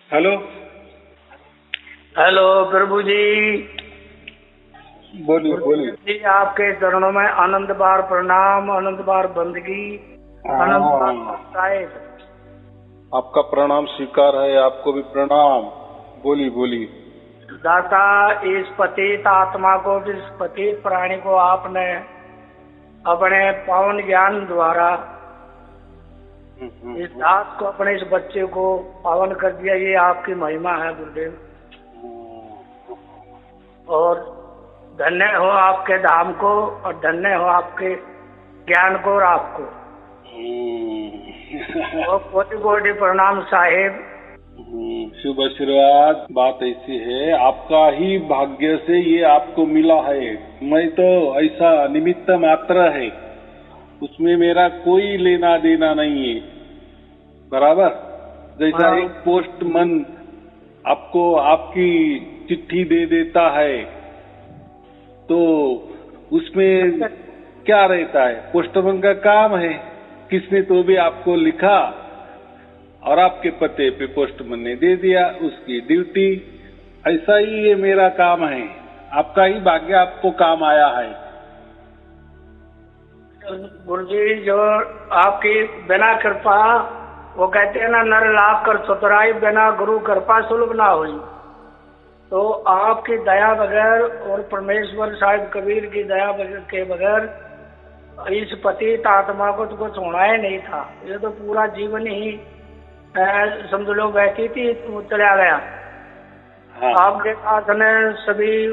Hello. Hello प्रभु जी। बोलिए बोलिए जी आपके चरणों में आनंद बार प्रणाम, आनंद बार बंदगी, आनंद बार साहिब। आपका प्रणाम स्वीकार है, आपको भी प्रणाम। बोलिए बोलिए। दाता, इस पतित आत्मा को, इस पतित प्राणी को आपने अपने पावन ज्ञान द्वारा इस दास को, अपने इस बच्चे को पावन कर दिया। ये आपकी महिमा है गुरुदेव। और धन्य हो आपके धाम को, और धन्य हो आपके ज्ञान को और आपको। और कोटि कोटि प्रणाम साहेब। शुभ आशीर्वाद। बात ऐसी है, आपका ही भाग्य से ये आपको मिला है। मैं तो ऐसा निमित्त मात्र है, उसमें मेरा कोई लेना देना नहीं है। बराबर। जैसा एक पोस्टमैन आपको आपकी चिट्ठी दे देता है, तो उसमें क्या रहता है? पोस्टमैन का काम है, किसने तो भी आपको लिखा और आपके पते पे पोस्टमैन ने दे दिया, उसकी ड्यूटी। ऐसा ही ये मेरा काम है, आपका ही भाग्य आपको काम आया है। गुरुजी, जो आपकी बिना कृपा, वो कहते हैं ना, नर लाभ कर चतुराई, बिना गुरु कृपा सुलभ ना हुई। तो आपकी दया बगैर और परमेश्वर साहिब कबीर की दया के बगैर इस पतित आत्मा को तो कुछ होना ही नहीं था। ये तो पूरा जीवन ही समझ लो बैठी थी, चला गया। हाँ। आपके साथ ने सभी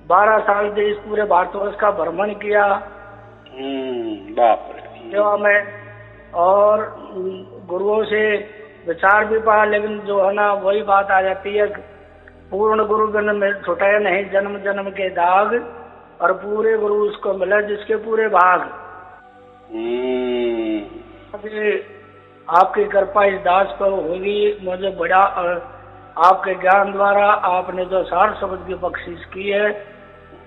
12 साल देश पूरे भारतवर्ष का भ्रमण किया सेवा में, और गुरुओं से विचार भी पाया। लेकिन जो है ना, वही बात आ जाती है, पूर्ण गुरु बिन में छुटे नहीं जन्म जन्म के दाग, और पूरे गुरु उसको मिले जिसके पूरे भाग। आपकी कृपा इस दास पर होगी। मुझे बड़ा आपके ज्ञान द्वारा आपने जो सार शब्द की बख्शिश की है,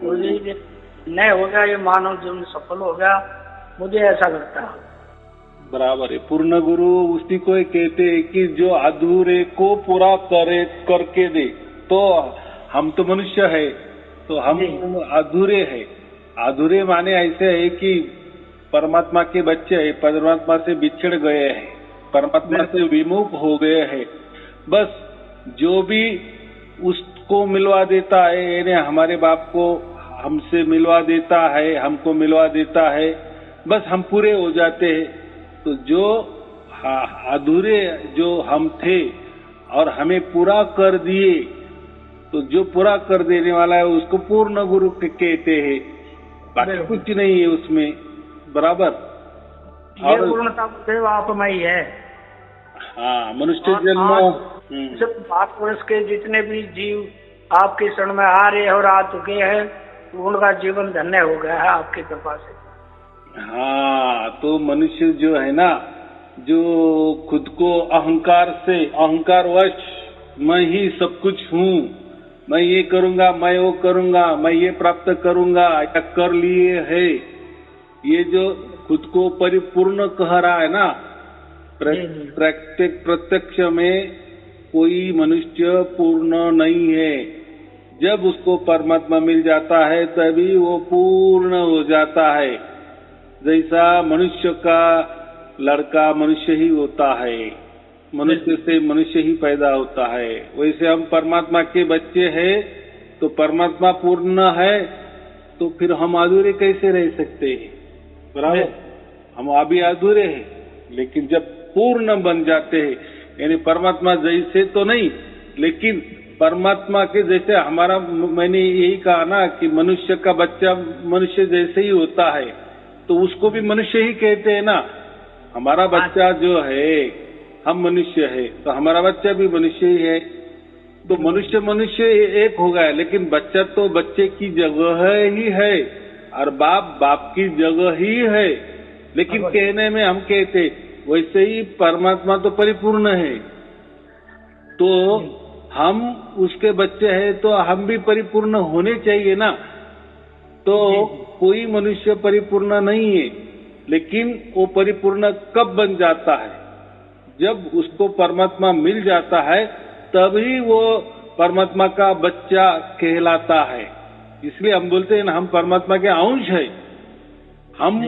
मुझे नहीं हो गया, ये मानव जीवन सफल हो गया, मुझे ऐसा लगता है। बराबर है। पूर्ण गुरु उसी को कहते हैं कि जो अधूरे को पूरा करे करके दे। तो हम तो मनुष्य है, तो हम अधूरे हैं। अधूरे माने ऐसे है कि परमात्मा के बच्चे हैं, परमात्मा से बिछड़ गए हैं, परमात्मा से विमुख हो गए हैं। बस जो भी उसको मिलवा देता है, यानी हमारे बाप को हमसे मिलवा देता है, हमको मिलवा देता है, बस हम पूरे हो जाते हैं। तो जो अधूरे जो हम थे और हमें पूरा कर दिए, तो जो पूरा कर देने वाला है उसको पूर्ण गुरु कहते हैं। बाकी कुछ नहीं है उसमें। बराबर। ये पूर्णता देव आप में ही है। हाँ, मनुष्य जन्म भारतवर्ष के जितने भी जीव आपके शरण में आ रहे और आ चुके हैं, उनका जीवन धन्य हो गया है आपकी कृपा से। हाँ, तो मनुष्य जो है ना, जो खुद को अहंकार वश मैं ही सब कुछ हूँ, मैं ये करूँगा, मैं वो करूँगा, मैं ये प्राप्त करूँगा, या कर लिए है, ये जो खुद को परिपूर्ण कह रहा है ना, प्रत्यक्ष में कोई मनुष्य पूर्ण नहीं है। जब उसको परमात्मा मिल जाता है तभी वो पूर्ण हो जाता है। जैसा मनुष्य का लड़का मनुष्य ही होता है, मनुष्य से मनुष्य ही पैदा होता है, वैसे हम परमात्मा के बच्चे हैं। तो परमात्मा पूर्ण है, तो फिर हम अधूरे कैसे रह सकते हैं? बराबर। हम अभी अधूरे हैं, लेकिन जब पूर्ण बन जाते हैं, यानी परमात्मा जैसे तो नहीं, लेकिन परमात्मा के जैसे हमारा, मैंने यही कहा ना कि मनुष्य का बच्चा मनुष्य जैसे ही होता है, तो उसको भी मनुष्य ही कहते हैं ना। हमारा बच्चा जो है, हम मनुष्य है, तो हमारा बच्चा भी मनुष्य ही है। तो मनुष्य एक हो गया, लेकिन बच्चा तो बच्चे की जगह ही है, और बाप की जगह ही है। लेकिन कहने में हम कहते, वैसे ही परमात्मा तो परिपूर्ण है, तो हम उसके बच्चे हैं, तो हम भी परिपूर्ण होने चाहिए ना। तो कोई मनुष्य परिपूर्ण नहीं है, लेकिन वो परिपूर्ण कब बन जाता है? जब उसको परमात्मा मिल जाता है, तभी वो परमात्मा का बच्चा कहलाता है। इसलिए हम बोलते हैं ना, हम परमात्मा के अंश है। हम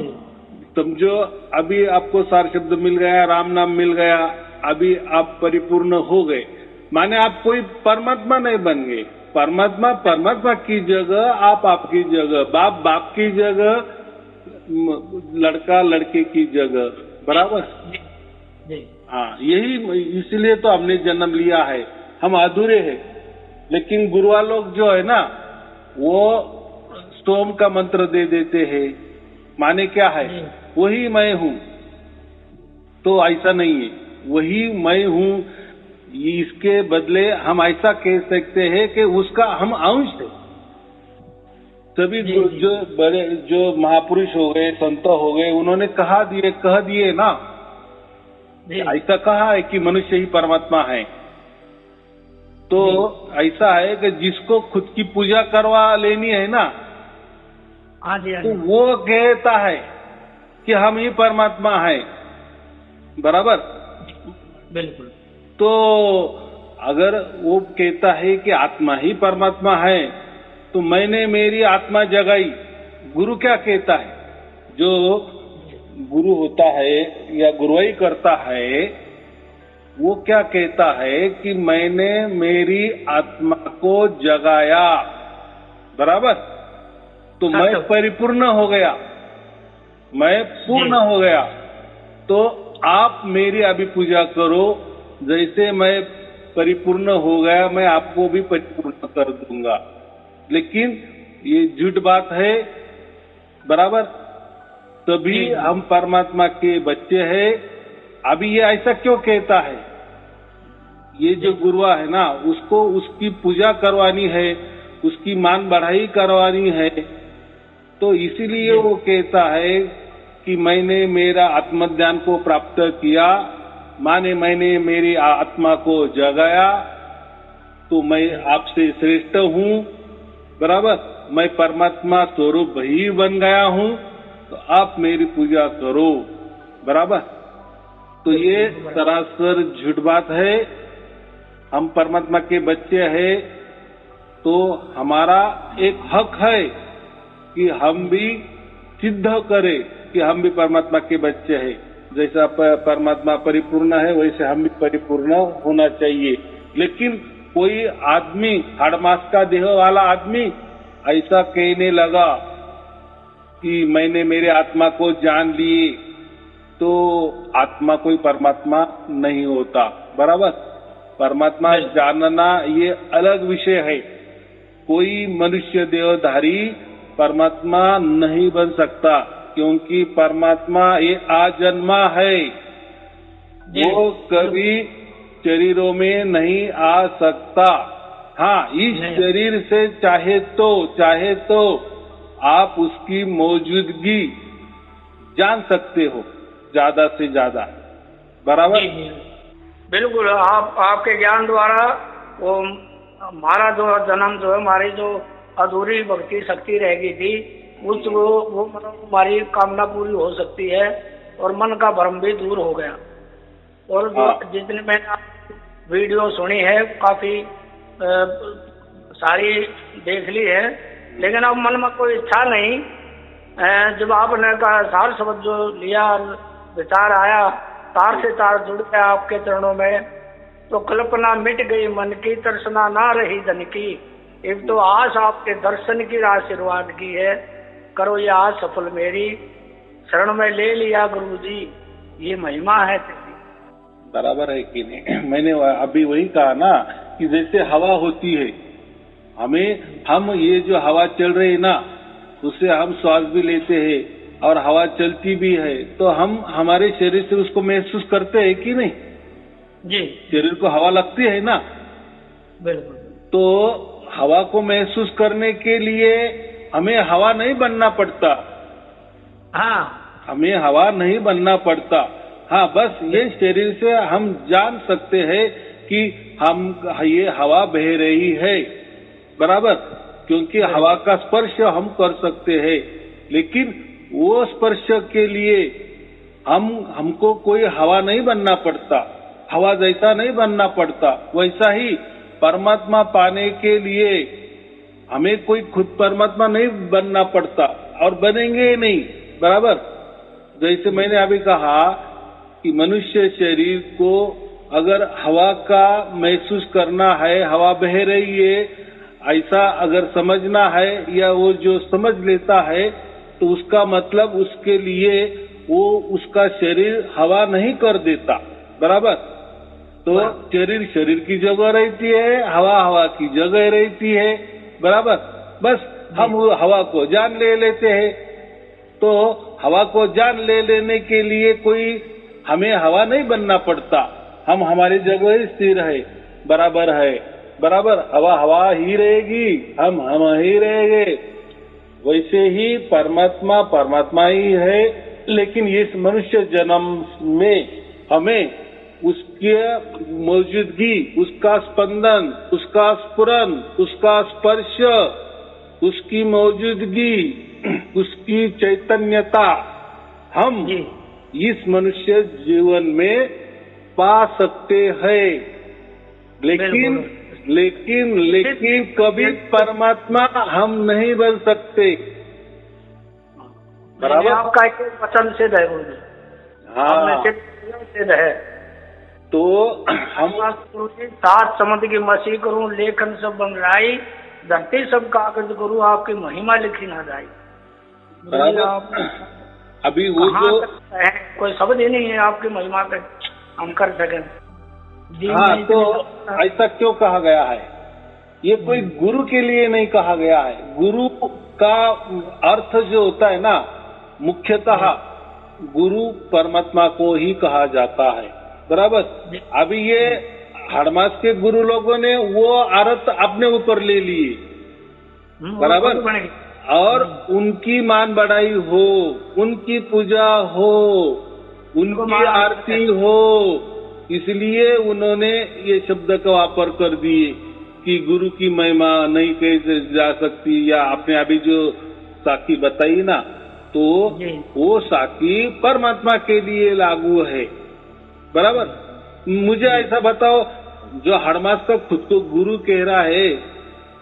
समझो अभी आपको सार शब्द मिल गया, राम नाम मिल गया, अभी आप परिपूर्ण हो गए, माने आप कोई परमात्मा नहीं बन गए। परमात्मा परमात्मा की जगह, आप आपकी जगह, बाप बाप की जगह, लड़का लड़के की जगह, बराबर। हाँ, यही इसलिए तो हमने जन्म लिया है। हम अधूरे हैं, लेकिन गुरुआ लोग जो है ना, वो स्तोम का मंत्र दे देते हैं। माने क्या है, वही मैं हूँ। तो ऐसा नहीं है, वही मैं हूँ, इसके बदले हम ऐसा कह सकते हैं कि उसका हम अंश है। सभी जो बड़े जो महापुरुष हो गए, संत हो गए, उन्होंने कह दिए ना, ऐसा कहा है कि मनुष्य ही परमात्मा है। तो ऐसा है कि जिसको खुद की पूजा करवा लेनी है ना, तो वो कहता है कि हम ही परमात्मा है, बराबर। बिल्कुल। तो अगर वो कहता है कि आत्मा ही परमात्मा है, तो मैंने मेरी आत्मा जगाई। गुरु क्या कहता है, जो गुरु होता है या गुरुवाई करता है, वो क्या कहता है कि मैंने मेरी आत्मा को जगाया, बराबर। तो मैं परिपूर्ण हो गया, मैं पूर्ण हो गया। तो आप मेरी अभी पूजा करो, जैसे मैं परिपूर्ण हो गया, मैं आपको भी परिपूर्ण कर दूंगा। लेकिन ये झूठ बात है, बराबर। तभी हम परमात्मा के बच्चे हैं। अभी ये ऐसा क्यों कहता है, ये जो गुरुआ है ना, उसको उसकी पूजा करवानी है, उसकी मान बढ़ाई करवानी है। तो इसीलिए वो कहता है कि मैंने मेरा आत्मज्ञान को प्राप्त किया, माने मैंने मेरी आत्मा को जगाया, तो मैं आपसे श्रेष्ठ हूँ, बराबर। मैं परमात्मा स्वरूप ही बन गया हूँ, तो आप मेरी पूजा करो, बराबर। तो ये सरासर झूठ बात है। हम परमात्मा के बच्चे हैं, तो हमारा एक हक है कि हम भी सिद्ध करें कि हम भी परमात्मा के बच्चे हैं। जैसा परमात्मा परिपूर्ण है, वैसे हम भी परिपूर्ण होना चाहिए। लेकिन कोई आदमी, हाड़मास का देह वाला आदमी ऐसा कहने लगा कि मैंने मेरे आत्मा को जान ली, तो आत्मा कोई परमात्मा नहीं होता, बराबर। परमात्मा जानना ये अलग विषय है। कोई मनुष्य देहधारी परमात्मा नहीं बन सकता, क्योंकि परमात्मा ये आजन्मा है, वो कभी शरीरों में नहीं आ सकता। हाँ, इस शरीर से चाहे तो आप उसकी मौजूदगी जान सकते हो, ज्यादा से ज्यादा, बराबर। बिल्कुल। आपके ज्ञान द्वारा वो हमारा जो जन्म जो है, हमारी जो अधूरी भक्ति शक्ति रह गई थी, वो मतलब हमारी कामना पूरी हो सकती है, और मन का भ्रम भी दूर हो गया। और जो जितने मैंने वीडियो सुनी है, काफी सारी देख ली है, लेकिन अब मन में कोई इच्छा नहीं। जब आपने कहा सार शब्द जो लिया, विचार आया, तार से तार जुड़ गया आपके चरणों में, तो कल्पना मिट गई मन की, तर्सना ना रही धन की। एक तो आस आपके दर्शन की आशीर्वाद की है, करो ये आज सफल मेरी, शरण में ले लिया गुरु जी, ये महिमा है तेरी। बराबर है कि नहीं। मैंने अभी वही कहा ना कि जैसे हवा होती है, हम ये जो हवा चल रही है ना, उससे हम श्वास भी लेते हैं और हवा चलती भी है, तो हम हमारे शरीर से उसको महसूस करते हैं कि नहीं जी। शरीर को हवा लगती है ना, बिल्कुल। तो हवा को महसूस करने के लिए हमें हवा नहीं बनना पड़ता। हाँ, हमें हवा नहीं बनना पड़ता। हाँ, बस ये शरीर से हम जान सकते हैं कि ये हवा बह रही है, बराबर, क्योंकि हवा का स्पर्श हम कर सकते हैं। लेकिन वो स्पर्श के लिए हमको कोई हवा नहीं बनना पड़ता। हवा जैसा नहीं बनना पड़ता, वैसा ही परमात्मा पाने के लिए हमें कोई खुद परमात्मा नहीं बनना पड़ता और बनेंगे ही नहीं। बराबर, जैसे मैंने अभी कहा कि मनुष्य शरीर को अगर हवा का महसूस करना है, हवा बह रही है ऐसा अगर समझना है, या वो जो समझ लेता है तो उसका मतलब उसके लिए वो उसका शरीर हवा नहीं कर देता। बराबर, तो शरीर शरीर की जगह रहती है, हवा हवा की जगह रहती है। बराबर, बस हम हवा को जान ले लेते हैं। तो हवा को जान ले लेने के लिए कोई हमें हवा नहीं बनना पड़ता, हम हमारी जगह ही स्थिर है। बराबर है, बराबर, हवा हवा ही रहेगी, हम ही रहेंगे। वैसे ही परमात्मा परमात्मा ही है, लेकिन इस मनुष्य जन्म में हमें उसकी मौजूदगी, उसका स्पंदन, उसका स्फुरन, उसका स्पर्श, उसकी मौजूदगी, उसकी चैतन्यता हम इस मनुष्य जीवन में पा सकते हैं। लेकिन कभी परमात्मा हम नहीं बन सकते। बराबर, आपका एक वचन सिद्ध है गुरु जी। हाँ, सिद्ध है। तो हम सात समुद्र की मसीह करूं, लेखन सब बन राई, धरती सब कागज गुरु, आपकी महिमा लिखी ना जाए। अभी वो जो कोई शब्द ही नहीं है आपकी महिमा पे हम कर सकें। हाँ, तो ऐसा क्यों कहा गया है? ये कोई गुरु के लिए नहीं कहा गया है। गुरु का अर्थ जो होता है ना, मुख्यतः गुरु परमात्मा को ही कहा जाता है। बराबर, अभी ये हड़मास के गुरु लोगों ने वो अर्थ अपने ऊपर ले लिए। बराबर, और उनकी मान बढ़ाई हो, उनकी पूजा हो, उनकी आरती हो, इसलिए उन्होंने ये शब्द का वापर कर दिए कि गुरु की महिमा नहीं कही जा सकती। या आपने अभी जो साखी बताई ना, तो वो साखी परमात्मा के लिए लागू है। बराबर, मुझे ऐसा बताओ, जो हड़मास का खुद को गुरु कह रहा है,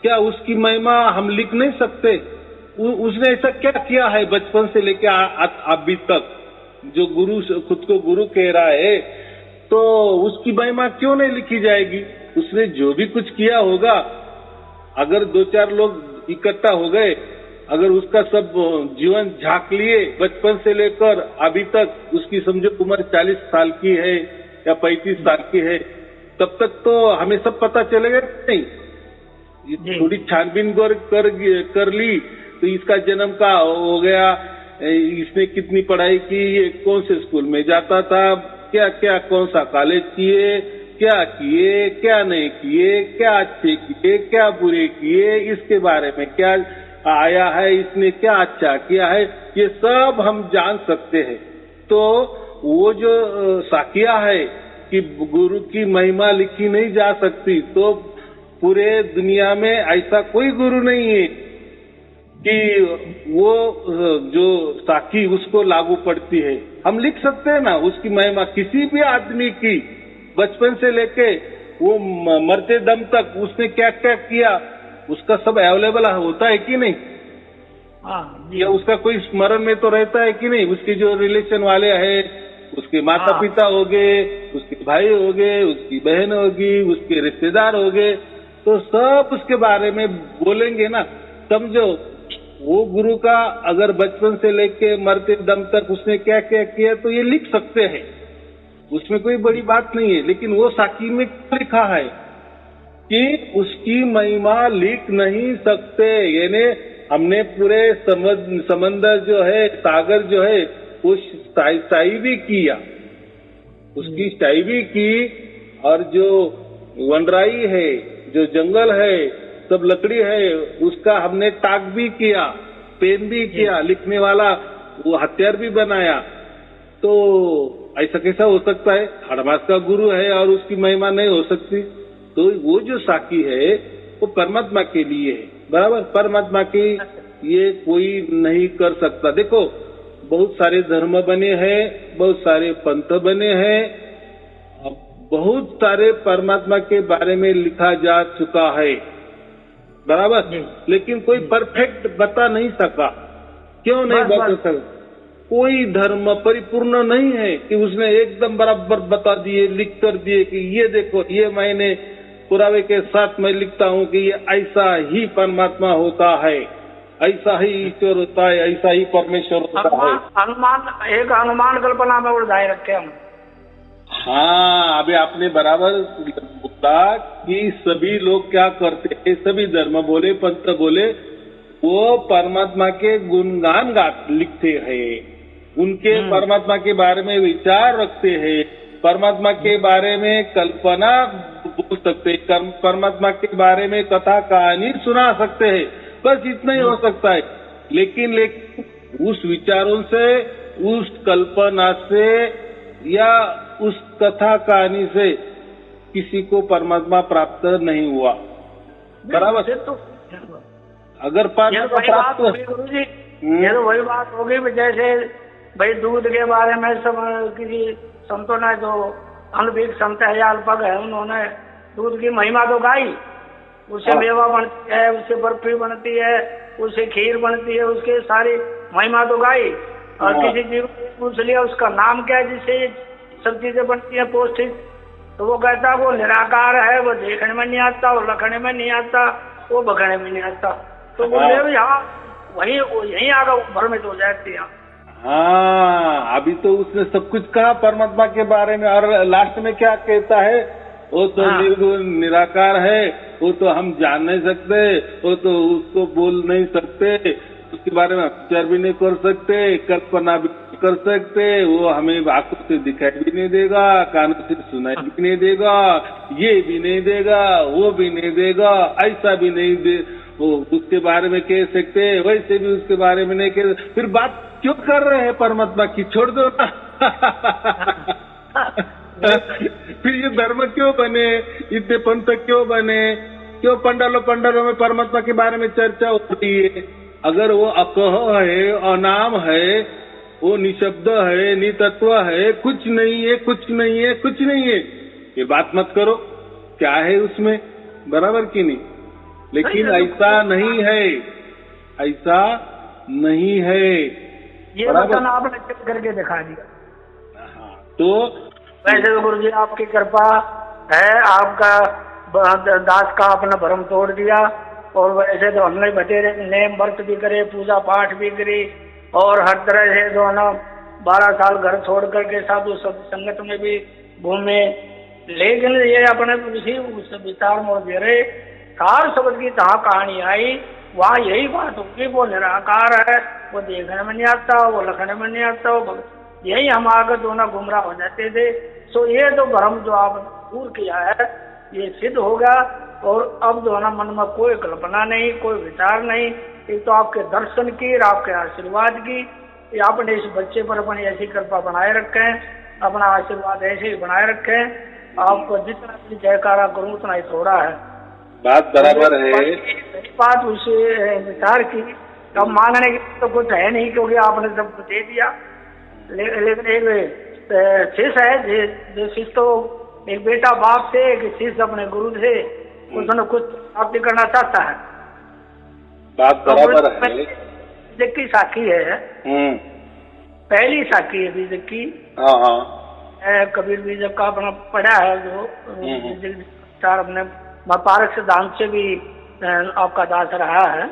क्या उसकी महिमा हम लिख नहीं सकते? उसने ऐसा क्या किया है बचपन से लेके अभी तक? जो गुरु खुद को गुरु कह रहा है, तो उसकी महिमा क्यों नहीं लिखी जाएगी? उसने जो भी कुछ किया होगा, अगर दो चार लोग इकट्ठा हो गए, अगर उसका सब जीवन झांक लिए बचपन से लेकर अभी तक, उसकी समझो उम्र 40 साल की है या 35 साल की है, तब तक तो हमें सब पता चलेगा नहीं। थोड़ी छानबीन कर ली तो इसका जन्म का हो गया, इसने कितनी पढ़ाई की, ये कौन से स्कूल में जाता था, क्या क्या कौन सा कॉलेज किए, क्या किए क्या नहीं किए, क्या अच्छे किए क्या बुरे किए, इसके बारे में क्या आया है, इसने क्या अच्छा किया है, ये सब हम जान सकते हैं। तो वो जो साकिया है कि गुरु की महिमा लिखी नहीं जा सकती, तो पूरे दुनिया में ऐसा कोई गुरु नहीं है कि वो जो साखी उसको लागू पड़ती है। हम लिख सकते हैं ना उसकी महिमा, किसी भी आदमी की बचपन से लेके वो मरते दम तक उसने क्या क्या किया, उसका सब अवेलेबल होता है कि नहीं? या उसका कोई स्मरण में तो रहता है कि नहीं? उसके जो रिलेशन वाले हैं, उसके माता पिता हो गए, उसके भाई हो गए, उसकी बहन होगी, उसके रिश्तेदार हो गए, तो सब उसके बारे में बोलेंगे ना। समझो, वो गुरु का अगर बचपन से लेके मरते दम तक उसने क्या क्या किया, तो ये लिख सकते हैं, उसमें कोई बड़ी बात नहीं है। लेकिन वो साकी में क्या लिखा है कि उसकी महिमा लिख नहीं सकते। यानी हमने पूरे समंदर जो है, सागर जो है, वो स्टाई भी किया, उसकी स्टाई भी की, और जो वनराई है, जो जंगल है, सब लकड़ी है, उसका हमने टाक भी किया, पेन भी किया, लिखने वाला वो हथियार भी बनाया। तो ऐसा कैसा हो सकता है? हड़मास का गुरु है और उसकी महिमा नहीं हो सकती? तो वो जो साकी है वो परमात्मा के लिए है। बराबर, परमात्मा की ये कोई नहीं कर सकता। देखो, बहुत सारे धर्म बने हैं, बहुत सारे पंथ बने हैं, बहुत सारे परमात्मा के बारे में लिखा जा चुका है, बराबर, लेकिन कोई परफेक्ट बता नहीं सका। क्यों नहीं बता सका? कोई धर्म परिपूर्ण नहीं है कि उसने एकदम बराबर बता दिए, लिख कर दिए कि ये देखो, ये मैंने पुरावे के साथ मैं लिखता हूँ कि ये ऐसा ही परमात्मा होता है, ऐसा ही ईश्वर होता है, ऐसा ही परमेश्वर होता है। अनुमान कल्पना में उलझाए रखे हम। हाँ, अभी आपने बराबर बोला कि सभी लोग क्या करते हैं, सभी धर्म बोले, पंथ बोले, वो परमात्मा के गुणगान लिखते हैं, उनके परमात्मा के बारे में विचार रखते हैं, परमात्मा के बारे में कल्पना बोल सकते हैं, परमात्मा के बारे में कथा कहानी सुना सकते हैं, बस इतना ही हो सकता है। लेकिन उस विचारों से, उस कल्पना से या उस कथा कहानी से किसी को परमात्मा प्राप्त नहीं हुआ, बराबर। तो अगर परमात्मा प्राप्त गुरु जी, ये तो वही बात होगी जैसे भाई दूध के बारे में सब किसी संतों ने, जो अनभिज्ञ संत अल्पग है, उन्होंने दूध की महिमा तो गाई, उससे मेवा बनती है, उससे बर्फी बनती है, उससे खीर बनती है, उसके सारी महिमा तो गाई। और किसी जीव पूछ लिया उसका नाम क्या है जिससे सब चीजें बनती है पौष्टिक, तो वो कहता वो निराकार है, वो देखने में नहीं आता, वो लखने में नहीं आता, वो बगने में नहीं आता। तो गुरुदेव यहाँ वही यही आगे भ्रमित हो जाती है। हाँ, अभी तो उसने सब कुछ कहा परमात्मा के बारे में, और लास्ट में क्या कहता है, वो तो निर्गुण निराकार है, वो तो हम जान नहीं सकते, वो तो उसको बोल नहीं सकते, उसके बारे में विचार भी नहीं कर सकते, कल्पना भी कर सकते, वो हमें आंखों से दिखाई भी नहीं देगा, कानों से सुनाई भी नहीं देगा, ये भी नहीं देगा, वो भी नहीं देगा, ऐसा भी नहीं दे, वो उसके बारे में कह सकते, वैसे भी उसके बारे में नहीं कह। फिर बात क्यों कर रहे हैं परमात्मा की? छोड़ दो ना। फिर ये धर्म क्यों बने, इतने पंथ क्यों बने, क्यों पंडालों में परमात्मा के बारे में चर्चा हो रही है? अगर वो अकह है, अनाम है, वो निशब्द है, नितत्व है, कुछ नहीं है, कुछ नहीं है, कुछ नहीं है, ये बात मत करो। क्या है उसमें, बराबर की नहीं? लेकिन ऐसा नहीं है, ऐसा नहीं है, ये वचन आपने करके दिखा दिया। हाँ, तो वैसे तो गुरु जी आपकी कृपा है, आपका दास का अपना भ्रम तोड़ दिया, और वैसे तो हमने बतेरे नेम व्रत भी करे, पूजा पाठ भी करी, और हर तरह से जो है ना 12 साल घर छोड़ करके साधु संगत में भी घूमे, लेकिन ये अपने उसी उस विचार में दे रहे सार शब्द की जहाँ कहानी आई वहाँ यही बात होगी, वो निराकार है, वो देखने में नहीं आता, वो लखने में नहीं आता, वो यही हम आगे दोनों गुमराह हो जाते थे। तो ये तो भ्रम जो आप दूर किया है ये सिद्ध होगा, और अब जो है ना मन में कोई कल्पना नहीं, कोई विचार नहीं, ये तो आपके दर्शन की और आपके आशीर्वाद की, आपने इस बच्चे पर अपनी ऐसी कृपा बनाए रखे, अपना आशीर्वाद ऐसे ही बनाए रखे। आपको जितना भी जयकारा करूँ उतना ही थोड़ा है। बात बराबर है। बात उसे विचार की, अब मांगने की तो कुछ है नहीं क्योंकि आपने सब कुछ दे दिया, लेकिन एक शिष्य है, जो शिष्य तो एक बेटा बाप से, एक शिष्य अपने गुरु से कुछ न कुछ प्राप्ति करना चाहता है। बात बराबर है। बीजक की साखी है, पहली साखी है बीजक की। हाँ, कबीर बीजक का अपना पढ़ा है, जो चार अपने पारक सिद्धांत से भी आपका दास रहा है।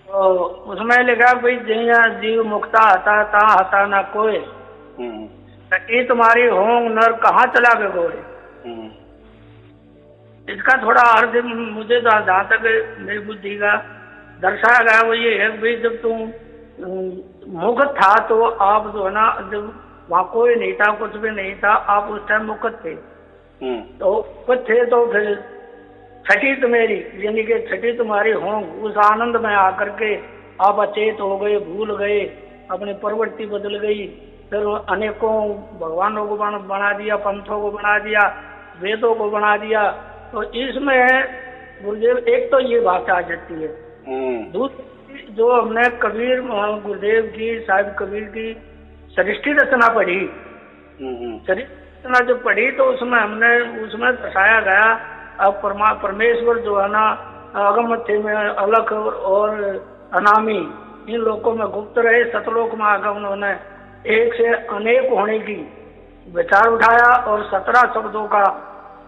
तो उसमें लिखा भाई जिया जीव मुक्ता हता ता हता ना कोई, ये तुम्हारी होंग नर कहाँ चला गए गोरे। इसका थोड़ा अर्थ मुझे तो जहाँ तक मेरी बुद्धि का दर्शाया गया वो ये है भाई, जब तुम मुक्त था तो आप जो है ना, जब वहाँ कोई नहीं था, कुछ भी नहीं था, आप उस टाइम मुक्त थे, तो कुछ थे, तो फिर छठी तुम्हारी यानी कि छठी तुम्हारी होंग, उस आनंद में आकर के आप अचेत हो गए, भूल गए, अपनी प्रवृत्ति बदल गई, फिर अनेकों भगवानों को बना दिया, पंथों को बना दिया, वेदों को बना दिया। तो इसमें गुरुदेव एक तो ये बात आ जाती है, दूसरी जो हमने कबीर गुरुदेव की, साहिब कबीर की सृष्टि रचना पढ़ी, इतना जो पढ़ी तो उसमें उसमें दर्शाया गया अब परमेश्वर जो है ना अगमत्य में अलख और अनामी इन लोकों में गुप्त रहे, सतलोक में आकर उन्होंने एक से अनेक होने की विचार उठाया और 17 शब्दों का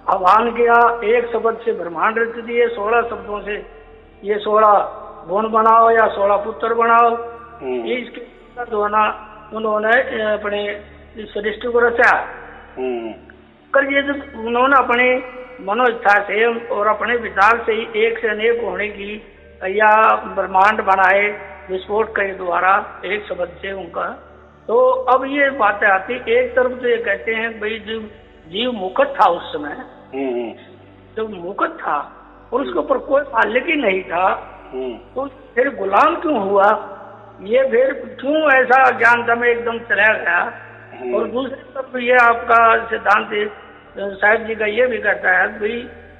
आह्वान किया। एक शब्द से ब्रह्मांड रच दिए, 16 शब्दों से ये 16 गुण बनाओ या 16 पुत्र बनाओ। इसके जो है ना उन्होंने अपने सृष्टि को रचा कर ये जब उन्होंने अपने मनोइच्छा से और अपने विचार से ही एक से अनेक होने की या ब्रह्मांड बनाए विस्फोट के द्वारा एक शब्द से उनका। तो अब ये बातें आती, एक तरफ तो ये कहते हैं भाई जीव मुकट था उस समय, जब मुकट था और उसके ऊपर कोई मालिक ही नहीं था, तो फिर गुलाम क्यों हुआ, ये फिर क्यों ऐसा ज्ञान में एकदम चला गया। और दूसरी तरफ ये आपका सिद्धांत साहिब जी का ये भी कहता है भाई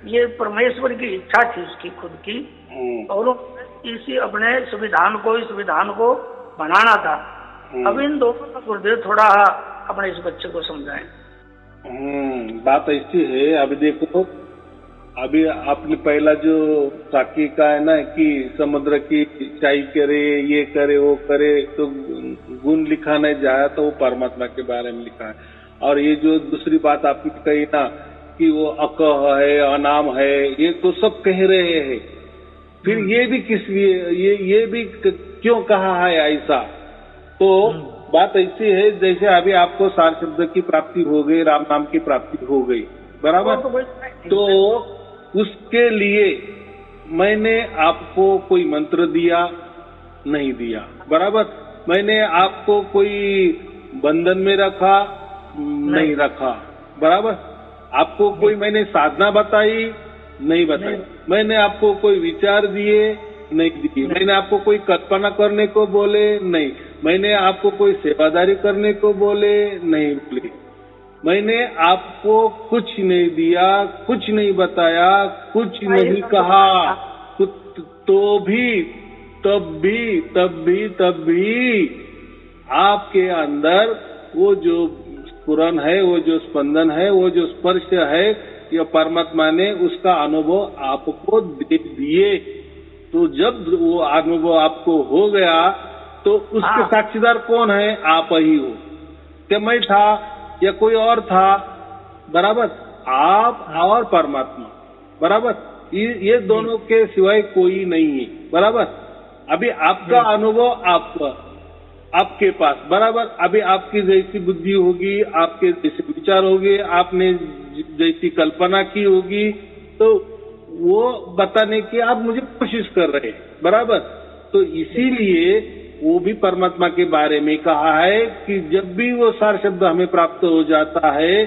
ये परमेश्वर की इच्छा थी उसकी खुद की, और इसी अपने इस विधान को बनाना था। अब इन दोनों का गुरुदेव थोड़ा अपने इस बच्चे को समझाएं। बात ऐसी है, अभी देखो, अभी आपने पहला जो साकी का है ना कि समुद्र की चाई करे, ये करे, वो करे, तो गुण लिखा नहीं जाया तो वो परमात्मा के बारे में लिखा है। और ये जो दूसरी बात आपने कही ना कि वो अकह है, अनाम है, ये तो सब कह रहे हैं, फिर ये भी किस लिए, ये भी क्यों कहा है ऐसा। तो बात ऐसी है जैसे अभी आपको सार शब्द की प्राप्ति हो गई, राम नाम की प्राप्ति हो गई, बराबर। तो उसके लिए मैंने आपको कोई मंत्र दिया नहीं दिया, बराबर। मैंने आपको कोई बंधन में रखा नहीं रखा, बराबर। आपको कोई मैंने साधना बताई नहीं बताई, मैंने आपको कोई विचार दिए नहीं दिए, मैंने आपको कोई कल्पना करने को बोले नहीं, मैंने आपको कोई सेवादारी करने को बोले नहीं बोले, मैंने आपको कुछ नहीं दिया, कुछ नहीं बताया, कुछ नहीं कहा, तो भी तब भी आपके अंदर वो जो स्फुरन है, वो जो स्पंदन है, वो जो स्पर्श है, या परमात्मा ने उसका अनुभव आपको दे दिए। तो जब वो अनुभव आपको हो गया तो उसके साक्षीदार कौन है? आप ही हो। क्या मैं था या कोई और था? बराबर, आप और परमात्मा, बराबर। ये दोनों के सिवाय कोई नहीं है, बराबर। अभी आपका अनुभव आपके पास, बराबर। अभी आपकी जैसी बुद्धि होगी, आपके जैसे विचार होंगे, आपने जैसी कल्पना की होगी, तो वो बताने की आप मुझे कोशिश कर रहे हैं, बराबर। तो इसीलिए वो भी परमात्मा के बारे में कहा है कि जब भी वो सार शब्द हमें प्राप्त हो जाता है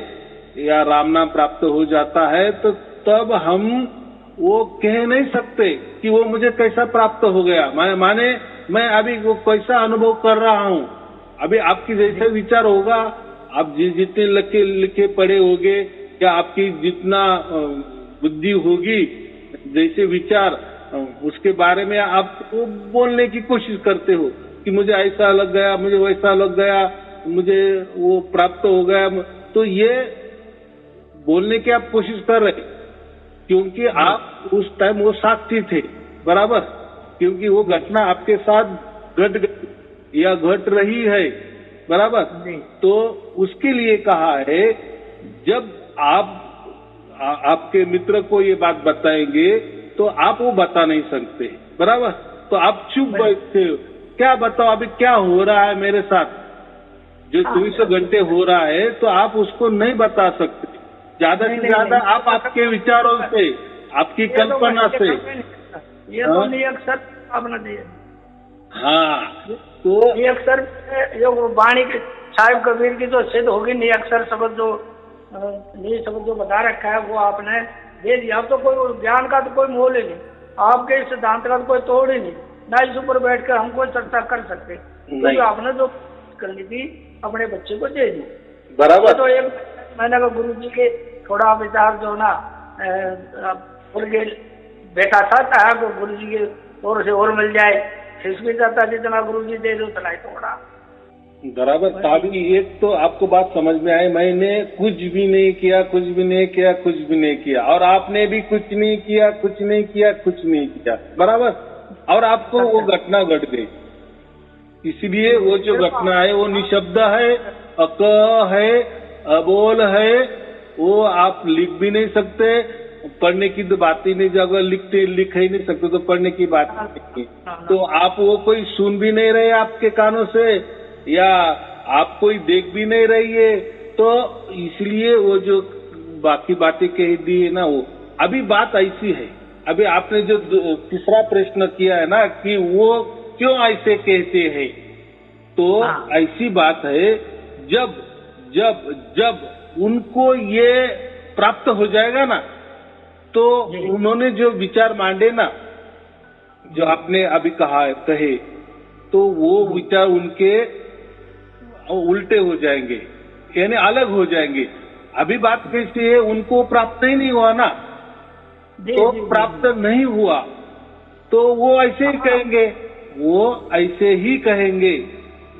या राम नाम प्राप्त हो जाता है, तो तब हम वो कह नहीं सकते कि वो मुझे कैसा प्राप्त हो गया, माने मैं अभी वो कैसा अनुभव कर रहा हूँ। अभी आपकी जैसे विचार होगा, आप जितने लिखे पढ़े होगे, या आपकी जितना बुद्धि होगी, जैसे विचार, उसके बारे में आप वो बोलने की कोशिश करते हो कि मुझे ऐसा लग गया, मुझे वैसा लग गया, मुझे वो प्राप्त हो गया। तो ये बोलने की आप कोशिश कर रहे, क्योंकि आप उस टाइम वो साक्षी थे, बराबर। क्योंकि वो घटना आपके साथ घट गई या घट रही है, बराबर। तो उसके लिए कहा है, जब आप आपके मित्र को ये बात बताएंगे तो आप वो बता नहीं सकते, बराबर। तो आप चुप बैठते हो, क्या बताओ अभी क्या हो रहा है मेरे साथ, जो 24 घंटे हो रहा है, तो आप उसको नहीं बता सकते। ज्यादा से ज्यादा आप आपके विचारों से, आपकी कल्पना से, ये तो नहीं अक्सर आपने दिए। हाँ, तो ये अक्सर जो वाणी साहिब कबीर की तो सिद्ध होगी, नहीं अक्सर शब्द जो बता रखा है वो आपने दे दिया। अब तो कोई ज्ञान का तो कोई मोल ही नहीं, आपके सिद्धांत का तो कोई तोड़ ही नहीं, ना इस ऊपर बैठकर हम कोई चर्चा कर सकते। तो आपने जो करनी थी अपने बच्चे को दे दी, बराबर। तो एक मैंने कहा गुरु जी के थोड़ा विचार जो ना बेटा चाहता है वो गुरु जी के ओर से और मिल जाए, फिर भी चाहता जितना गुरु जी दे दो उतना ही थोड़ा। बराबर। तो अभी एक तो आपको बात समझ में आई, मैंने कुछ भी नहीं किया, कुछ भी नहीं किया, कुछ भी नहीं किया, और आपने भी कुछ नहीं किया, कुछ नहीं किया, कुछ नहीं किया, बराबर। और आपको वो घटना घट गई, इसलिए वो जो घटना है वो निशब्द है, अक है, अबोल है, वो आप लिख भी नहीं सकते, पढ़ने की तो बात ही नहीं, अगर लिख ही नहीं सकते तो पढ़ने की बात नहीं। तो आप वो कोई सुन भी नहीं रहे आपके कानों से, या आप कोई देख भी नहीं रही है, तो इसलिए वो जो बाकी बातें कह दी है ना, वो अभी बात ऐसी है। अभी आपने जो तीसरा प्रश्न किया है ना कि वो क्यों ऐसे कहते हैं, तो ऐसी बात है, जब जब जब उनको ये प्राप्त हो जाएगा ना, तो उन्होंने जो विचार मांडे ना, जो आपने अभी कहे, तो वो विचार उनके उल्टे हो जाएंगे, यानी अलग हो जाएंगे। अभी बात कैसी है, उनको प्राप्त ही नहीं हुआ ना, तो प्राप्त नहीं हुआ तो वो ऐसे ही कहेंगे, वो ऐसे ही कहेंगे।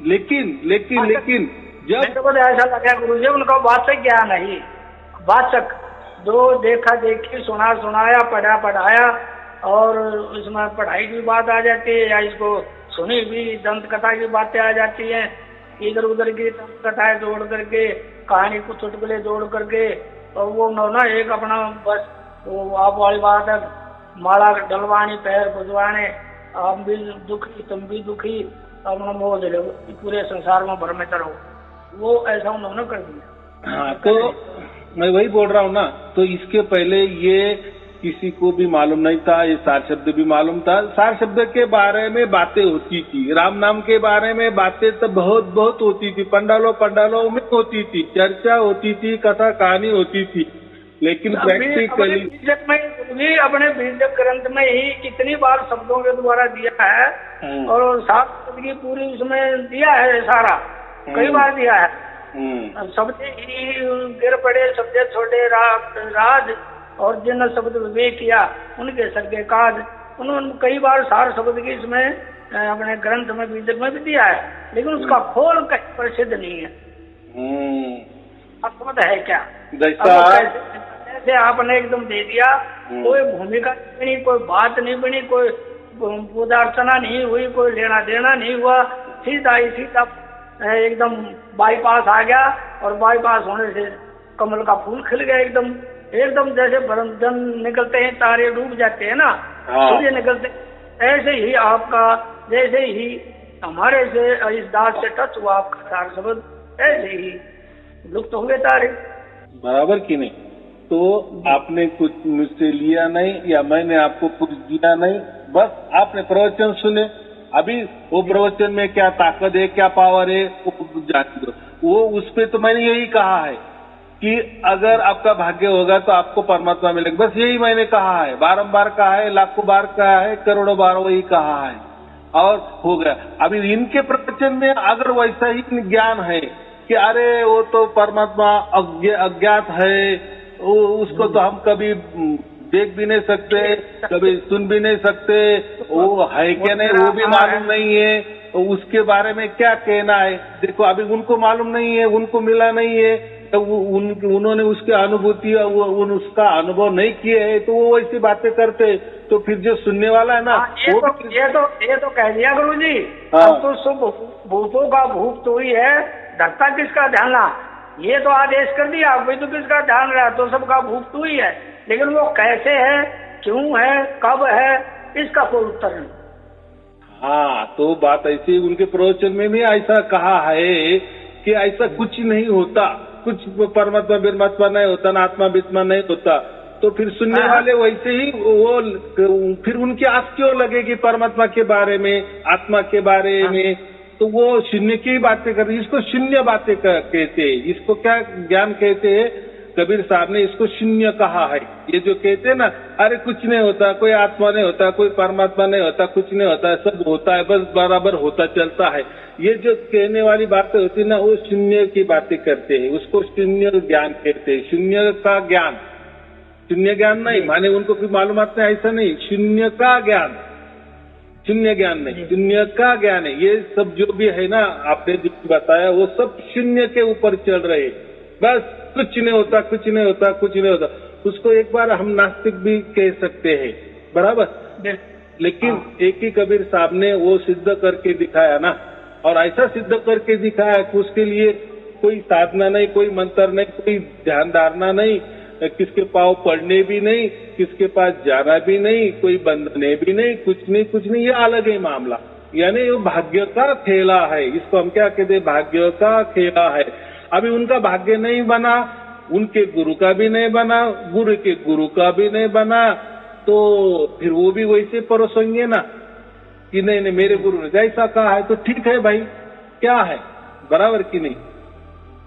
लेकिन लेकिन लेकिन जब ऐसा लगा गुरुजी उनका वाचक ज्ञान है, वाचक जो देखा देखी, सुना सुनाया, पढ़ा पढ़ाया, और इसमें पढ़ाई की बात आ जाती है, या इसको सुनी भी दंत कथा की बातें आ जाती हैं, इधर उधर की दंत कथाएं जोड़ करके, कहानी को चुटकुले जोड़ करके, और वो उन्होंने एक अपना बस वो आप वाली बात है, माला डलवानी पैर बुझवाने, हम भी दुखी तुम भी दुखी, अपना मोह ले पूरे संसार में भ्रमित रहो, वो ऐसा उन्होंने कर दिया। हाँ, तो मैं वही बोल रहा हूँ ना, तो इसके पहले ये किसी को भी मालूम नहीं था, ये सार शब्द भी मालूम था, सार शब्द के बारे में बातें होती थी, राम नाम के बारे में बातें तो बहुत बहुत होती थी, पंडालों में होती थी, चर्चा होती थी, कथा कहानी होती थी, लेकिन प्रैक्टिकली अपने बीजक ग्रंथ में ही कितनी बार शब्दों के द्वारा दिया है, और सात की पूरी उसमें दिया है, सारा कई बार दिया है। शब्द ही गिर पड़े, शब्द छोटे राज, और जिन शब्द विवेक किया उनके सर्गे काज, उन्होंने कई बार सार शब्द की इसमें अपने ग्रंथ में बीजक में भी दिया है, लेकिन उसका खोल कहीं प्रसिद्ध नहीं है। शब्द है क्या, जैसे आपने एकदम दे दिया, कोई भूमिका नहीं बनी, कोई बात नहीं बनी, कोई पूजा अर्चना नहीं हुई, कोई लेना देना नहीं हुआ, सीधा ही सीधा एकदम बाईपास आ गया, और बाईपास होने से कमल का फूल खिल गया, एकदम एकदम जैसे जन निकलते हैं, तारे डूब जाते हैं ना, सूर्य निकलते, ऐसे ही आपका, जैसे ही हमारे से इस दास से टच हुआ आपका सार शब्द, ऐसे ही लुप्त हो गए तारे। बराबर की नहीं? तो आपने कुछ मुझसे लिया नहीं, या मैंने आपको कुछ दिया नहीं, बस आपने प्रवचन सुने। अभी वो प्रवचन में क्या ताकत है, क्या पावर है, वो जान दो। वो उस पे तो मैंने यही कहा है कि अगर आपका भाग्य होगा तो आपको परमात्मा मिलेगा, बस यही मैंने कहा है, बारंबार कहा है, लाखों बार कहा है, करोड़ों बार वही कहा है, और हो गया। अभी इनके प्रवचन में अगर वैसा ही ज्ञान है कि अरे वो तो परमात्मा अज्ञात है, उसको तो हम कभी देख भी नहीं सकते, कभी सुन भी नहीं सकते, वो है क्या नहीं वो भी मालूम नहीं है, तो उसके बारे में क्या कहना है। देखो अभी उनको मालूम नहीं है, उनको मिला नहीं है, तो उन्होंने उसकी अनुभूति उसका अनुभव नहीं किए है, तो वो ऐसी बातें करते, तो फिर जो सुनने वाला है ना, ये तो कह दिया गुरु जी। अब तो सब भूतों का भूत तो ही है, धरता किसका ध्यान, ये तो आदेश कर दिया, अभी तो किसका ध्यान रहा, तो सबका भूत तो ही है, लेकिन वो कैसे है, क्यों है, कब है, इसका कोई उत्तर नहीं। हाँ, तो बात ऐसी, उनके प्रवचन में भी ऐसा कहा है कि ऐसा कुछ नहीं होता, कुछ परमात्मा बिरमात्मा नहीं होता ना, आत्मा बित्मा नहीं होता, तो फिर सुनने वाले वैसे ही वो फिर उनकी आस क्यों लगेगी परमात्मा के बारे में, आत्मा के बारे में, तो वो शून्य की बातें कर रही, इसको शून्य बातें कहते हैं। इसको क्या ज्ञान कहते हैं, कबीर साहब ने इसको शून्य कहा है। ये जो कहते हैं ना, अरे कुछ नहीं होता, कोई आत्मा नहीं होता, कोई परमात्मा नहीं होता, कुछ नहीं होता, सब होता है, बस बराबर होता चलता है, ये जो कहने वाली बातें होती है ना, वो शून्य की बातें करते हैं, उसको शून्य ज्ञान कहते हैं। शून्य का ज्ञान, शून्य ज्ञान नहीं माने उनको कोई मालूमात नहीं, ऐसा नहीं, शून्य का ज्ञान, शून्य ज्ञान नहीं, शून्य का ज्ञान है। ये सब जो भी है ना आपने जो बताया वो सब शून्य के ऊपर चल रहे, बस कुछ नहीं होता, कुछ नहीं होता, कुछ नहीं होता। उसको एक बार हम नास्तिक भी कह सकते हैं, बराबर। लेकिन एक ही कबीर साहब ने वो सिद्ध करके दिखाया ना, और ऐसा सिद्ध करके दिखाया कि उसके लिए कोई साधना नहीं, कोई मंत्र नहीं, कोई ध्यान धारणा नहीं, किसके पाँव पड़ने भी नहीं, किसके पास जाना भी नहीं, कोई बंधने भी नहीं, कुछ नहीं, कुछ नहीं। ये अलग ही मामला, यानी ये भाग्य का खेला है। इसको हम क्या कहते हैं? भाग्य का खेला है। अभी उनका भाग्य नहीं बना, उनके गुरु का भी नहीं बना, गुरु के गुरु का भी नहीं बना, तो फिर वो भी वैसे परोसेंगे ना कि नहीं नहीं मेरे गुरु ने जैसा कहा है तो ठीक है भाई, क्या है, बराबर की नहीं।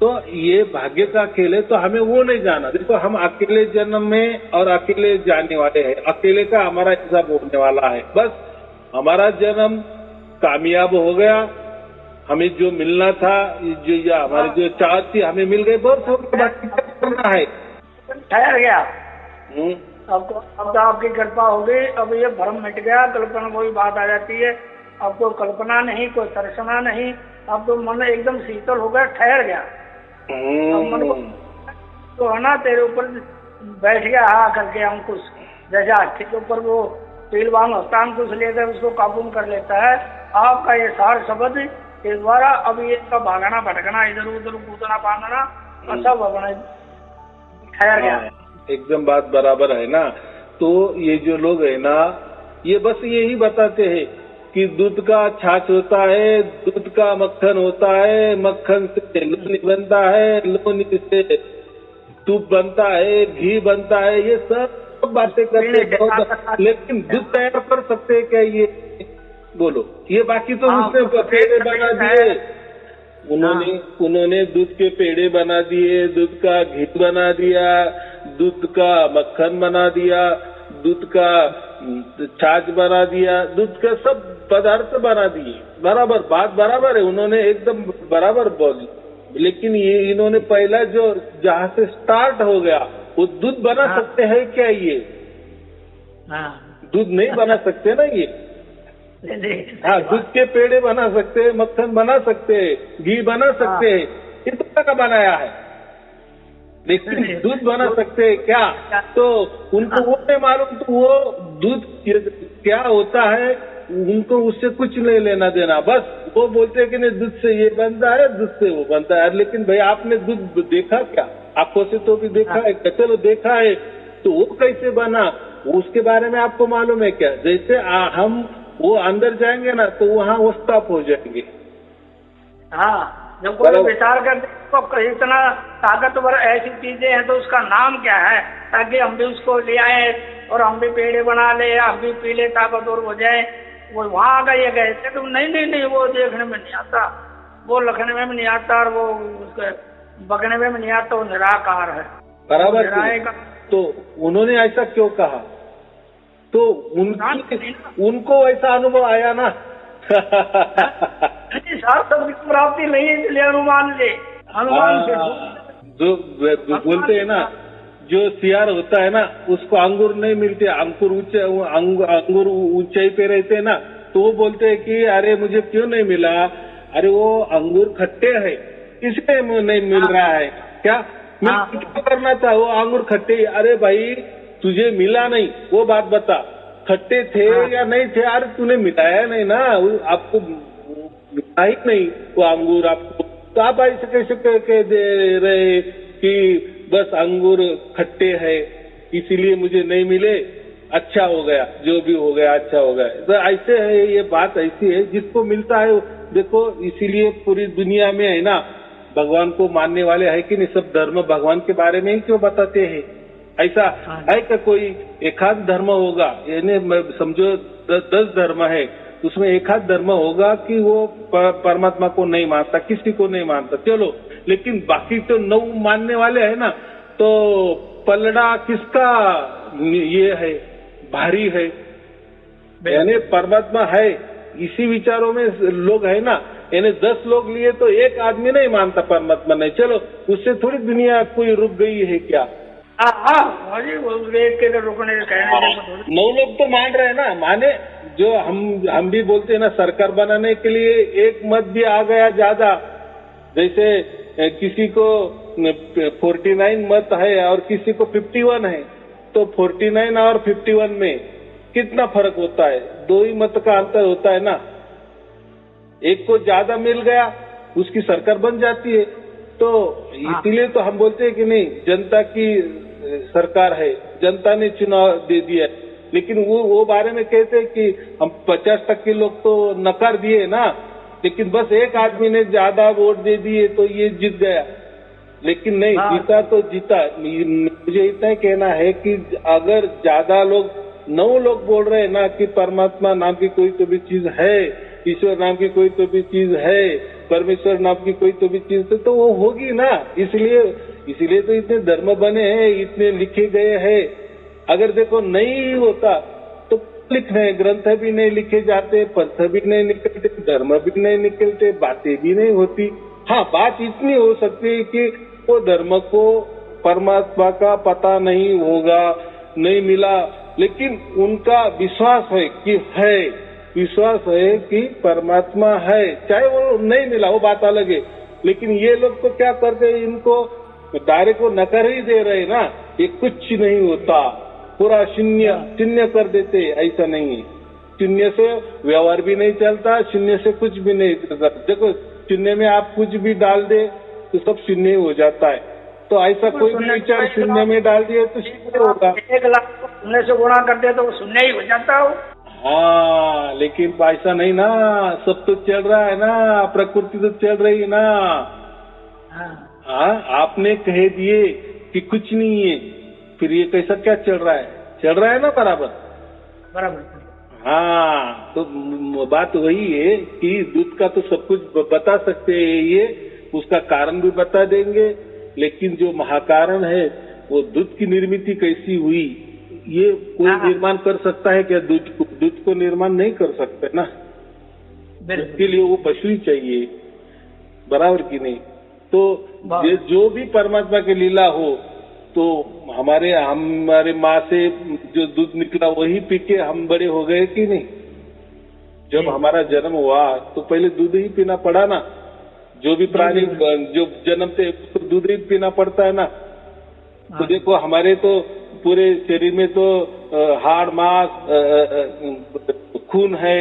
तो ये भाग्य का खेल है, तो हमें वो नहीं जाना। देखो हम अकेले जन्म में और अकेले जाने वाले हैं, अकेले का हमारा हिसाब होने वाला है। बस हमारा जन्म कामयाब हो गया, हमें जो मिलना था, जो या हमारी जो चाहत थी हमें मिल गई, बहुत बाकी करना है, ठहर गया। अब तो आपकी कृपा हो गई, अब ये भ्रम मिट गया, कल्पना कोई बात आ जाती है, अब तो कल्पना नहीं, कोई तर्सना नहीं, अब तो मन एकदम शीतल हो गया, ठहर गया। अब मन को तो है ना तेरे ऊपर बैठ गया हा करके अंकुश, जैसे हाथी के ऊपर वो पीलवान होता है, अंकुश लेकर उसको काबू में कर लेता है। आपका ये सार शब्द के द्वारा अब ये सब भागना भटकना, इधर उधर कूदना पाना सब अपना ठहर गया। एकदम बात बराबर है ना। तो ये जो लोग है ना, ये बस यही बताते हैं कि दूध का छाछ होता है, दूध का मक्खन होता है, मक्खन से लोनी बनता है, लोनी से दूध बनता है, घी बनता है, ये सब बातें करते हैं। लेकिन दूध तैयार कर सकते हैं क्या ये? बोलो, ये बाकी तो उसने पेड़े बना दिए, उन्होंने दूध के पेड़े बना दिए, दूध का घी बना दिया, दूध का मक्खन बना दिया, दूध का छाछ बना दिया, दूध का सब पदार्थ बना दिए, बराबर, बात बराबर है, उन्होंने एकदम बराबर बोली। लेकिन ये इन्होंने पहला जो जहाँ से स्टार्ट हो गया वो दूध बना सकते हैं क्या ये? दूध नहीं बना सकते ना ये। हाँ, दूध के पेड़े बना सकते हैं, मक्खन बना सकते हैं, घी बना सकते हैं, कितना का बनाया है, लेकिन दूध बना सकते हैं क्या? तो उनको वो नहीं मालूम, तो वो दूध क्या होता है उनको उससे कुछ नहीं लेना देना। बस वो बोलते हैं कि नहीं दूध से ये बनता है, दूध से वो बनता है। लेकिन भाई आपने दूध देखा क्या? आंखों से तो भी देखा है, चलो देखा है, तो वो कैसे बना उसके बारे में आपको मालूम है क्या? जैसे हम वो अंदर जाएंगे ना तो वहाँ वो स्टॉप हो जाएंगे। हाँ, जब कोई विचार करते तो इतना ताकतवर ऐसी चीजें हैं तो उसका नाम क्या है, ताकि हम भी उसको ले आए और हम भी पेड़े बना ले, हम भी पी ले, ताकतवर हो जाए। वो वहाँ गए थे तो नहीं वो देखने में नहीं आता, वो लिखने में भी नहीं आता, और वो उसके बगने में भी नहीं आता, वो निराकार है, बराबर। तो उन्होंने ऐसा क्यों कहा? तो उनको ऐसा अनुभव आया ना। सबकी प्राप्ति नहीं है, इसलिए अनुमान से जो बोलते हैं ना, जो सियार होता है ना उसको अंगूर नहीं मिलते, अंगूर ऊंचाई पे रहते हैं ना, तो वो बोलते हैं कि अरे मुझे क्यों नहीं मिला? अरे वो अंगूर खट्टे हैं इसलिए नहीं मिल रहा है क्या? क्या करना था? वो अंगूर खट्टे, अरे भाई तुझे मिला नहीं, वो बात बता, खट्टे थे या नहीं थे? अरे तूने मिलाया नहीं ना, आपको मिला ही नहीं वो अंगूर आपको, तो आप ऐसे कैसे कह दे रहे कि बस अंगूर खट्टे हैं इसीलिए मुझे नहीं मिले, अच्छा हो गया, जो भी हो गया अच्छा हो गया। तो ऐसे है, ये बात ऐसी है, जिसको मिलता है देखो, इसीलिए पूरी दुनिया में है ना भगवान को मानने वाले है कि नहीं, सब धर्म भगवान के बारे में ही क्यों बताते हैं? ऐसा है कि कोई एकाध धर्म होगा, यानी समझो 10 धर्म है, उसमें एकाध धर्म होगा कि वो परमात्मा को नहीं मानता, किसी को नहीं मानता, चलो, लेकिन बाकी तो 9 मानने वाले है ना, तो पलड़ा किसका ये है, भारी है, यानी परमात्मा है, इसी विचारों में लोग है ना, यानी 10 लोग लिए तो एक आदमी नहीं मानता परमात्मा नहीं, चलो उससे थोड़ी दुनिया कोई रुक गई है क्या? हाँ जी, वो वेद के रुकने कहने से 9 लोग तो मान रहे हैं ना, माने जो हम भी बोलते हैं ना, सरकार बनाने के लिए एक मत भी आ गया ज्यादा, जैसे किसी को 49 मत है और किसी को 51 है, तो 49 और 51 में कितना फर्क होता है? 2 ही मत का अंतर होता है ना। एक को ज्यादा मिल गया, उसकी सरकार बन जाती है। तो इसीलिए तो हम बोलते हैं कि नहीं, जनता की सरकार है, जनता ने चुनाव दे दिया, लेकिन वो बारे में कहते हैं कि हम 50% लोग तो नकार दिए ना, लेकिन बस एक आदमी ने ज्यादा वोट दे दिए तो ये जीत गया। लेकिन नहीं, जीता तो जीता। मुझे इतना ही कहना है कि अगर ज्यादा लोग 9 लोग बोल रहे हैं ना कि परमात्मा नाम की कोई तो भी चीज है, ईश्वर नाम की कोई तो भी चीज है, परमेश्वर नाम की कोई तो भी चीज है, तो वो होगी ना। इसीलिए तो इतने धर्म बने हैं, इतने लिखे गए हैं। अगर देखो नहीं होता तो लिखने ग्रंथ भी नहीं लिखे जाते, पंथ भी नहीं निकलते, धर्म भी नहीं निकलते, बातें भी नहीं होती। हाँ, बात इतनी हो सकती है कि वो धर्म को परमात्मा का पता नहीं होगा, नहीं मिला, लेकिन उनका विश्वास है कि है, विश्वास है कि परमात्मा है, चाहे वो नहीं मिला वो बात अलग है। लेकिन ये लोग तो क्या करते हैं, इनको डायरेक्ट को नकार ही दे रहे ना, ये कुछ नहीं होता, पूरा शून्य कर देते। ऐसा नहीं है, शून्य से व्यवहार भी नहीं चलता, शून्य से कुछ भी नहीं चलता। देखो, शून्य में आप कुछ भी डाल दे तो सब शून्य हो जाता है। तो ऐसा कोई भी विचार शून्य में डाल दिए तो शून्य होगा। 1 लाख को शून्य से गुणा कर दे तो वो शून्य ही हो जाता हो। हाँ, लेकिन ऐसा नहीं ना, सब तो चल रहा है ना, प्रकृति तो चल रही है ना। हाँ, आपने कह दिए कि कुछ नहीं है, फिर ये कैसा क्या चल रहा है? चल रहा है ना बराबर। हाँ, तो बात वही है कि दूध का तो सब कुछ बता सकते हैं, ये उसका कारण भी बता देंगे, लेकिन जो महाकारण है वो दूध की निर्मित कैसी हुई, ये कोई निर्माण कर सकता है क्या? दूध को निर्माण नहीं कर सकते ना, इसके लिए वो पशु ही चाहिए, बराबर की नहीं। तो जो भी परमात्मा की लीला हो, तो हमारे माँ से जो दूध निकला वही पी के हम बड़े हो गए कि नहीं? जब हमारा जन्म हुआ तो पहले दूध ही पीना पड़ा ना, जो भी प्राणी जो जन्मते उसको दूध ही पीना पड़ता है ना। तो देखो, हमारे तो पूरे शरीर में तो हाड़ मांस खून है,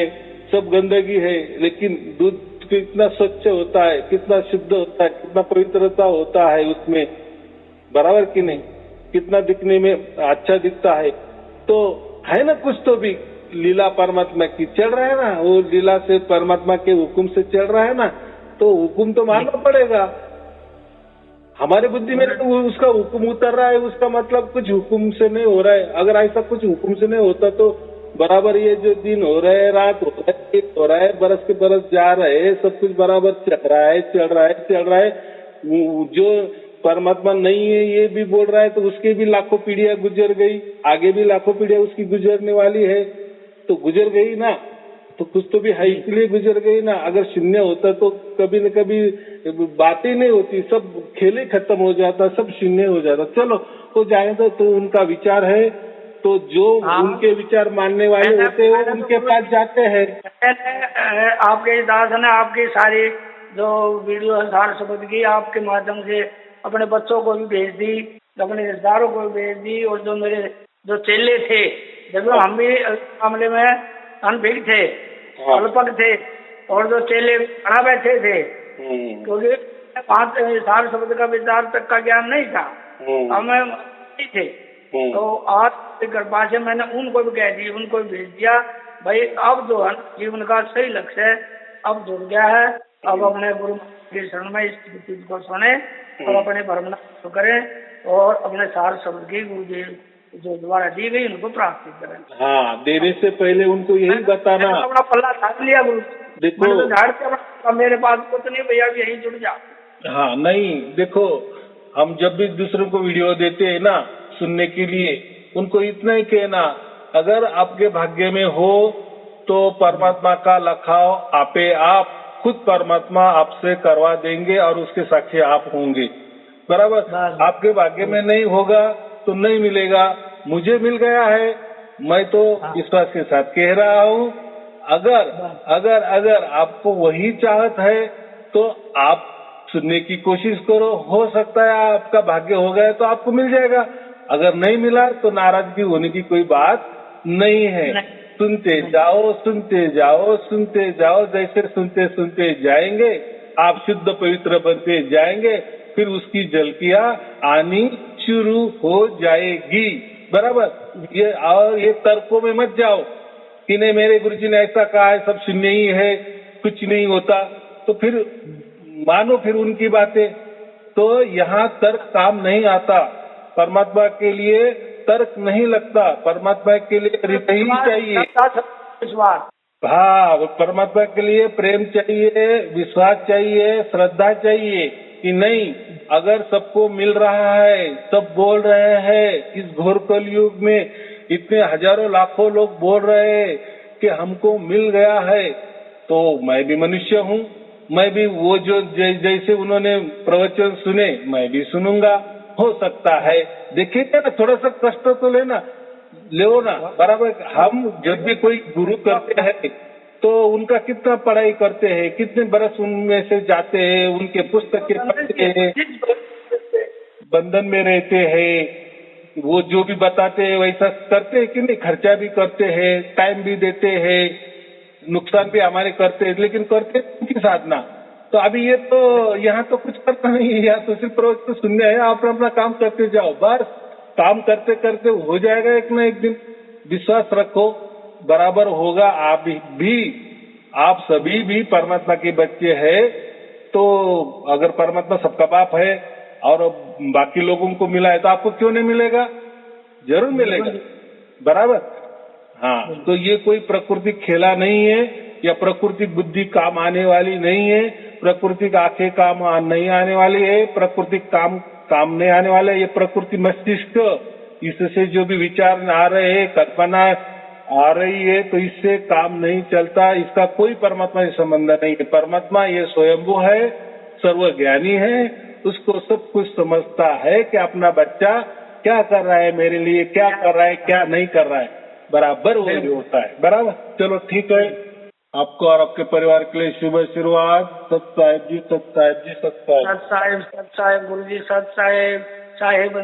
सब गंदगी है, लेकिन दूध कितना स्वच्छ होता है, कितना शुद्ध होता है, कितना पवित्रता होता है उसमें, बराबर की नहीं? कितना दिखने में अच्छा दिखता है। तो है ना, कुछ तो भी लीला परमात्मा की चल रहा है ना, वो लीला से परमात्मा के हुक्म से चल रहा है ना, तो हुक्म तो मानना पड़ेगा। हमारे बुद्धि में तो उसका हुक्म उतर रहा है, उसका मतलब कुछ हुक्म से नहीं हो रहा है। अगर ऐसा कुछ हुक्म से नहीं होता तो बराबर ये जो दिन हो रहा है, रात हो रहा है, बरस के बरस जा रहे हैं, सब कुछ बराबर चल रहा है। जो परमात्मा नहीं है ये भी बोल रहा है, तो उसके भी लाखों पीढ़ियां गुजर गई, आगे भी लाखों पीढ़ियां उसकी गुजरने वाली है, तो गुजर गई ना, तो कुछ तो भी है, इसलिए गुजर गई ना। अगर शून्य होता तो कभी न कभी बातें नहीं होती, सब खेले खत्म हो जाता, सब शून्य हो जाता। चलो वो जाए तो उनका विचार है, तो जो उनके विचार मानने वाले होते हैं वो उनके पास जाते हैं। आपके दास ने आपकी सारी जो वीडियो है सार शब्द की आपके माध्यम से अपने बच्चों को भी भेज दी, अपने रिश्तेदारों को भी भेज दी, और जो मेरे जो चेले थे, जब हम भी मामले में अनभिज्ञ थे, अल्पज्ञ थे, और जो चेले खड़ा बैठे थे, क्योंकि 5 सार शब्द का विचार तक का ज्ञान नहीं था, हमें नहीं थे। तो आज कृपा से मैंने उनको भी कह दी, उनको भी भेज दिया, भाई अब जो है जीवन का सही लक्ष्य है, अब जुड़ गया है, अब अपने गुरु के शरण में इस चीज को सुने और अपने भ्रमण करें और अपने सार शब्द की गुरुदेव जो द्वारा दी गई उनको प्राप्त करें। हाँ, देने से पहले उनको यही बताना। अपना पल्ला थाक लिया गुरु, देखो तो झाड़ के मेरे पास कुछ नहीं, भैया भी यही जुड़ जा। हाँ, नहीं, देखो, हम जब भी दूसरों को वीडियो देते हैं ना सुनने के लिए, उनको इतना ही कहना, अगर आपके भाग्य में हो तो परमात्मा का लखाओ, आपे आप खुद परमात्मा आपसे करवा देंगे और उसके साक्षी आप होंगे, बराबर। आपके भाग्य में नहीं होगा तो नहीं मिलेगा। मुझे मिल गया है, मैं तो विश्वास के साथ कह रहा हूँ। अगर आपको वही चाहत है तो आप सुनने की कोशिश करो, हो सकता है आपका भाग्य हो गया तो आपको मिल जाएगा। अगर नहीं मिला तो नाराजगी होने की कोई बात नहीं है। सुनते जाओ, सुनते जाओ, सुनते जाओ। जैसे सुनते सुनते जाएंगे आप शुद्ध पवित्र बनते जाएंगे, फिर उसकी झलकियां आनी शुरू हो जाएगी। बराबर। ये तर्कों में मत जाओ कि नहीं मेरे गुरुजी ने ऐसा कहा है, सब शून्य ही है, कुछ नहीं होता। तो फिर मानो फिर उनकी बातें। तो यहाँ तर्क काम नहीं आता। परमात्मा के लिए तर्क नहीं लगता। परमात्मा के लिए हृदय ही चाहिए। हाँ, परमात्मा के लिए प्रेम चाहिए, विश्वास चाहिए, श्रद्धा चाहिए कि नहीं अगर सबको मिल रहा है, सब बोल रहे हैं, इस घोर कलयुग में इतने हजारों लाखों लोग बोल रहे हैं कि हमको मिल गया है, तो मैं भी मनुष्य हूँ, मैं भी वो जो जैसे उन्होंने प्रवचन सुने मैं भी सुनूंगा। हो सकता है देखिए ना, थोड़ा सा कष्ट तो लेना लो ना। बराबर। हम जब भी कोई गुरु करते हैं तो उनका कितना पढ़ाई करते हैं, कितने बरस उनमें से जाते हैं, उनके पुस्तकें पढ़ते हैं, बंधन में रहते हैं, वो जो भी बताते हैं वैसा करते हैं कि नहीं, खर्चा भी करते हैं, टाइम भी देते हैं, नुकसान भी हमारे करते हैं, लेकिन करते उनकी साधना। तो अभी ये तो यहाँ तो कुछ करता नहीं है, यहाँ तो सिर्फ प्रवचन सुनने है। आप अपना काम करते जाओ, बस काम करते करते हो जाएगा एक ना एक दिन। विश्वास रखो, बराबर होगा। आप सभी भी परमात्मा के बच्चे हैं। तो अगर परमात्मा सबका बाप है और बाकी लोगों को मिला है तो आपको क्यों नहीं मिलेगा? जरूर मिलेगा। बराबर। हाँ, तो ये कोई प्रकृति खेला नहीं है या प्रकृति बुद्धि काम आने वाली नहीं है, प्रकृति की आंखें काम नहीं आने वाली है, प्रकृति काम नहीं आने वाले। ये प्रकृति मस्तिष्क, इससे जो भी विचार आ रहे हैं, कल्पना आ रही है, तो इससे काम नहीं चलता। इसका कोई परमात्मा से संबंध नहीं है। परमात्मा ये स्वयंभू है, सर्वज्ञानी है, उसको सब कुछ समझता है कि अपना बच्चा क्या कर रहा है, मेरे लिए क्या कर रहा है, क्या नहीं कर रहा है, बराबर वो होता है। बराबर। चलो ठीक है, आपको और आपके परिवार के लिए शुभ आशीर्वाद। सत साहेब जी, सत साहेब जी, सत साहेब, सत साहेब गुरु जी, सत साहेब साहेब।